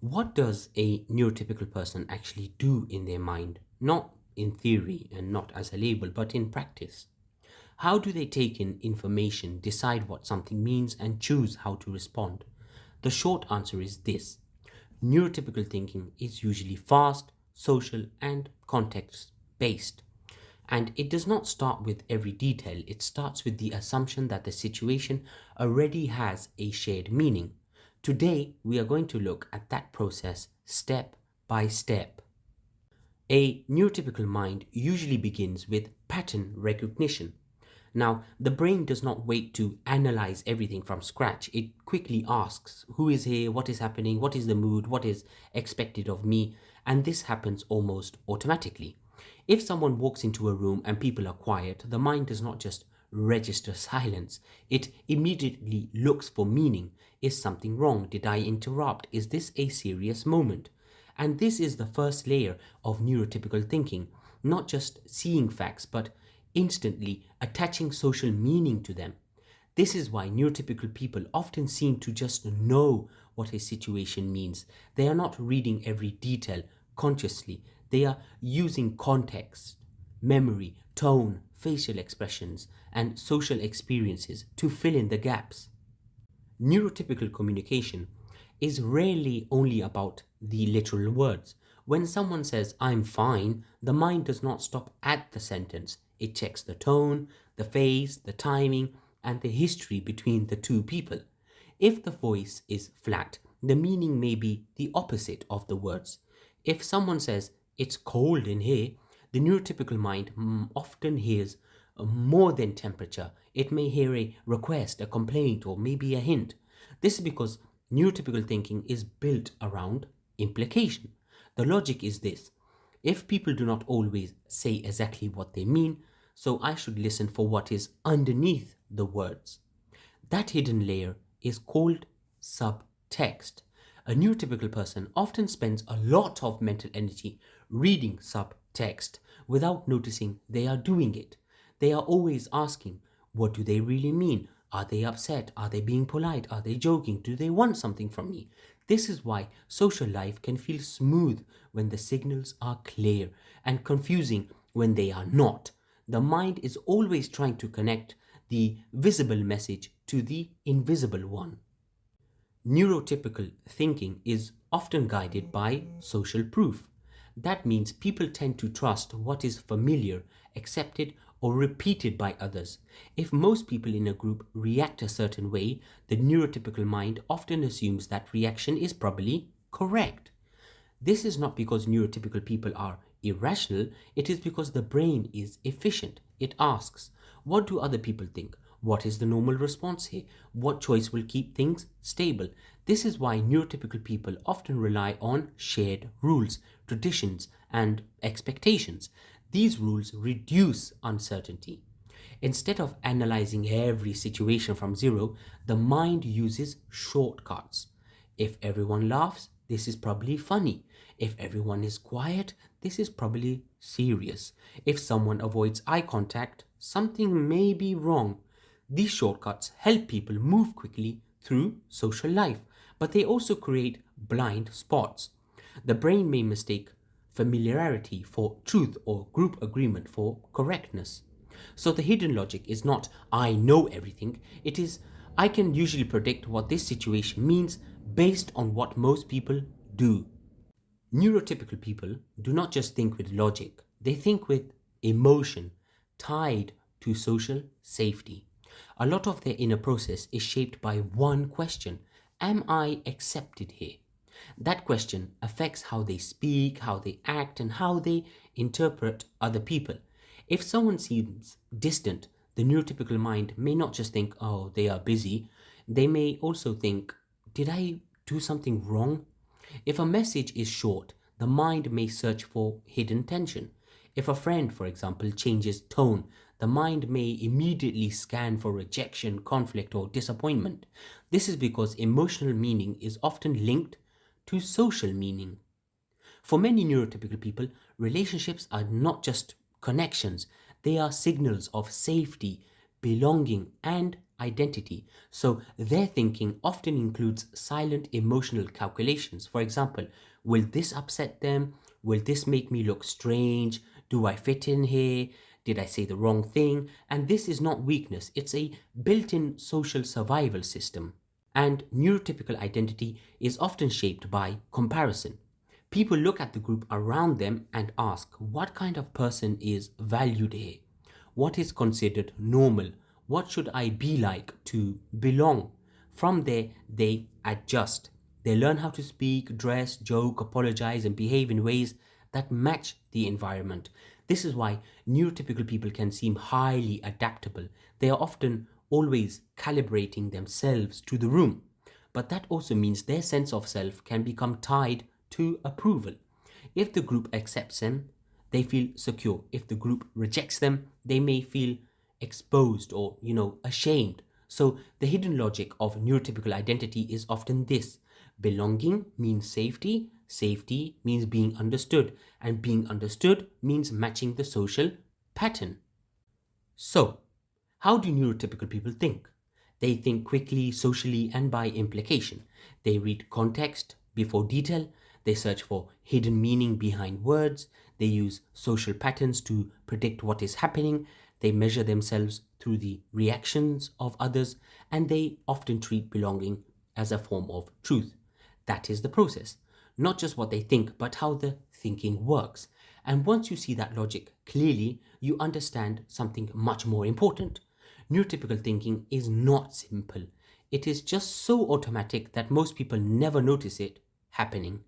What does a neurotypical person actually do in their mind? Not in theory and not as a label, but in practice. How do they take in information, decide what something means, and choose how to respond? The short answer is this: neurotypical thinking is usually fast, social, and context based. And it does not start with every detail, it starts with the assumption that the situation already has a shared meaning. Today, we are going to look at that process step by step. A neurotypical mind usually begins with pattern recognition. Now, the brain does not wait to analyze everything from scratch. It quickly asks, who is here? What is happening? What is the mood? What is expected of me? And this happens almost automatically. If someone walks into a room and people are quiet, the mind does not just register silence. It immediately looks for meaning. Is something wrong? Did I interrupt? Is this a serious moment? And this is the first layer of neurotypical thinking, not just seeing facts, but instantly attaching social meaning to them. This is why neurotypical people often seem to just know what a situation means. They are not reading every detail consciously, they are using context, memory, tone, facial expressions, and social experiences to fill in the gaps. Neurotypical communication is rarely only about the literal words. When someone says, I'm fine, the mind does not stop at the sentence. It checks the tone, the phase, the timing, and the history between the two people. If the voice is flat, the meaning may be the opposite of the words. If someone says, it's cold in here, the neurotypical mind often hears more than temperature. It may hear a request, a complaint, or maybe a hint. This is because neurotypical thinking is built around implication. The logic is this: if people do not always say exactly what they mean, so I should listen for what is underneath the words. That hidden layer is called subtext. A neurotypical person often spends a lot of mental energy reading subtext without noticing they are doing it. They are always asking, what do they really mean? Are they upset? Are they being polite? Are they joking? Do they want something from me? This is why social life can feel smooth when the signals are clear and confusing when they are not. The mind is always trying to connect the visible message to the invisible one. Neurotypical thinking is often guided by social proof. That means people tend to trust what is familiar, accepted, or repeated by others. If most people in a group react a certain way, the neurotypical mind often assumes that reaction is probably correct. This is not because neurotypical people are irrational, it is because the brain is efficient. It asks, what do other people think? What is the normal response here? What choice will keep things stable? This is why neurotypical people often rely on shared rules, traditions, and expectations. These rules reduce uncertainty. Instead of analyzing every situation from zero, the mind uses shortcuts. If everyone laughs, this is probably funny. If everyone is quiet, this is probably serious. If someone avoids eye contact, something may be wrong. These shortcuts help people move quickly through social life, but they also create blind spots. The brain may mistake familiarity for truth or group agreement for correctness. So the hidden logic is not I know everything, it is I can usually predict what this situation means based on what most people do. Neurotypical people do not just think with logic, they think with emotion tied to social safety. A lot of their inner process is shaped by one question: am I accepted here? That question affects how they speak, how they act, and how they interpret other people. If someone seems distant, the neurotypical mind may not just think, oh, they are busy. They may also think, did I do something wrong? If a message is short, the mind may search for hidden tension. If a friend, for example, changes tone, the mind may immediately scan for rejection, conflict, or disappointment. This is because emotional meaning is often linked to social meaning. For many neurotypical people, relationships are not just connections, they are signals of safety, belonging, and identity. So their thinking often includes silent emotional calculations. For example, will this upset them? Will this make me look strange? Do I fit in here? Did I say the wrong thing? And this is not weakness, it's a built in social survival system. And neurotypical identity is often shaped by comparison. People look at the group around them and ask, what kind of person is valued here? What is considered normal? What should I be like to belong? From there, they adjust. They learn how to speak, dress, joke, apologize, and behave in ways that match the environment. This is why neurotypical people can seem highly adaptable. They are often always calibrating themselves to the room. But that also means their sense of self can become tied to approval. If the group accepts them, they feel secure. If the group rejects them, they may feel exposed or, ashamed. So the hidden logic of neurotypical identity is often this: belonging means safety, safety means being understood, and being understood means matching the social pattern. So, how do neurotypical people think? They think quickly, socially, and by implication. They read context before detail. They search for hidden meaning behind words. They use social patterns to predict what is happening. They measure themselves through the reactions of others. And they often treat belonging as a form of truth. That is the process. Not just what they think, but how the thinking works. And once you see that logic clearly, you understand something much more important. Neurotypical thinking is not simple. It is just so automatic that most people never notice it happening.